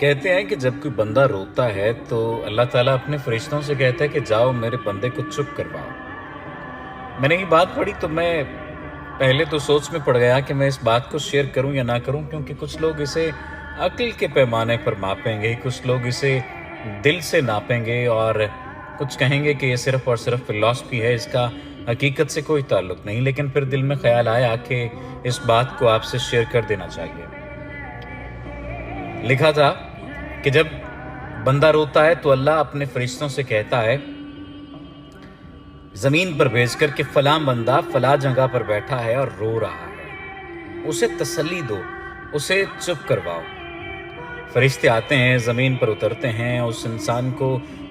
कहते हैं कि जब कोई बंदा रोता है तो अल्लाह ताला अपने फरिश्तों से कहता है कि जाओ मेरे बंदे को चुप करवाओ। मैंने ये बात पढ़ी तो मैं पहले तो सोच में पड़ गया कि मैं इस बात को शेयर करूं या ना करूं, क्योंकि कुछ लोग इसे अक्ल के पैमाने पर मापेंगे, कुछ लोग इसे दिल से नापेंगे और कुछ कहेंगे कि ये सिर्फ़ और सिर्फ फ़िलॉसफी है, इसका हकीकत से कोई ताल्लुक़ नहीं। लेकिन फिर दिल में ख़्याल आया कि इस बात को आपसे शेयर कर देना चाहिए। लिखा था कि जब बंदा रोता है तो अल्लाह अपने फरिश्तों से कहता है ज़मीन पर भेजकर कि फ़लाँ बंदा फ़लाँ जगह पर बैठा है और रो रहा है, उसे तसल्ली दो, उसे चुप करवाओ। फरिश्ते आते हैं, ज़मीन पर उतरते हैं, उस इंसान को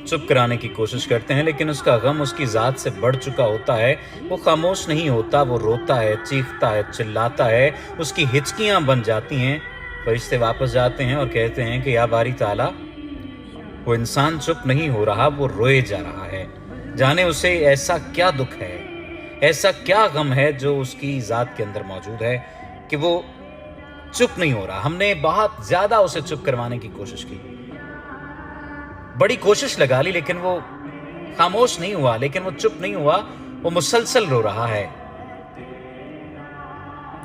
चुप कराने की कोशिश करते हैं, लेकिन उसका गम उसकी ज़ात से बढ़ चुका होता है। वो खामोश नहीं होता, वो रोता है, चीखता है, चिल्लाता है, उसकी हिचकियाँ बन जाती हैं। फरिश्ते वापस जाते हैं और कहते हैं कि या बारी ताला, वो इंसान चुप नहीं हो रहा, वो रोए जा रहा है। जाने उसे ऐसा क्या दुख है, ऐसा क्या गम है जो उसकी ज़ात के अंदर मौजूद है कि वो चुप नहीं हो रहा। हमने बहुत ज़्यादा उसे चुप करवाने की कोशिश की, बड़ी कोशिश लगा ली, लेकिन वो खामोश नहीं हुआ, लेकिन वो चुप नहीं हुआ, वो मुसलसल रो रहा है।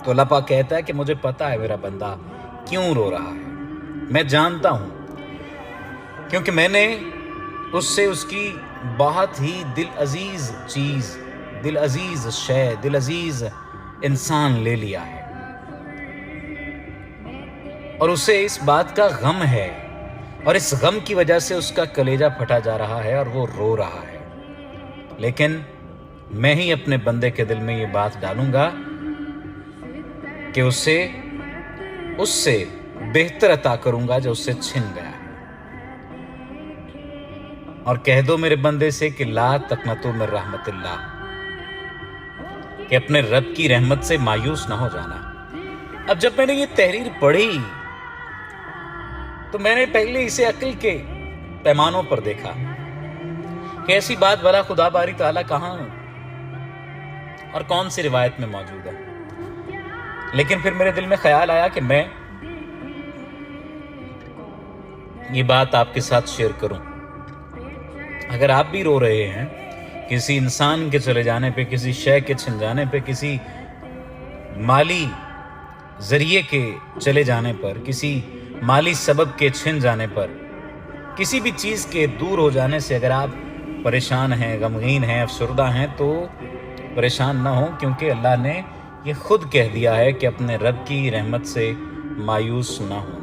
तो अल्लाह पाक कहता है कि मुझे पता है मेरा बंदा क्यों रो रहा है, मैं जानता हूं, क्योंकि मैंने उससे उसकी बहुत ही दिल अजीज चीज़, दिल अजीज शय, दिल अजीज इंसान ले लिया है और उसे इस बात का गम है और इस गम की वजह से उसका कलेजा फटा जा रहा है और वो रो रहा है। लेकिन मैं ही अपने बंदे के दिल में ये बात डालूंगा कि उससे बेहतर अता करूंगा जो उससे छिन गया है। और कह दो मेरे बंदे से कि ला तकनतु मिन रहमतिल्लाह, कि अपने रब की रहमत से मायूस ना हो जाना। अब जब मैंने ये तहरीर पढ़ी तो मैंने पहले इसे अक्ल के पैमानों पर देखा कि ऐसी बात भला खुदा बारी ताला कहाँ और कौन सी रिवायत में मौजूद है। लेकिन फिर मेरे दिल में ख्याल आया कि मैं ये बात आपके साथ शेयर करूं। अगर आप भी रो रहे हैं किसी इंसान के चले जाने पे, किसी शय के छिन जाने पे, किसी माली जरिए के चले जाने पर, किसी माली सबब के छिन जाने पर, किसी भी चीज़ के दूर हो जाने से अगर आप परेशान हैं, गमगीन हैं, अफसरदा हैं, तो परेशान ना हो, क्योंकि अल्लाह ने ये खुद कह दिया है कि अपने रब की रहमत से मायूस ना हो।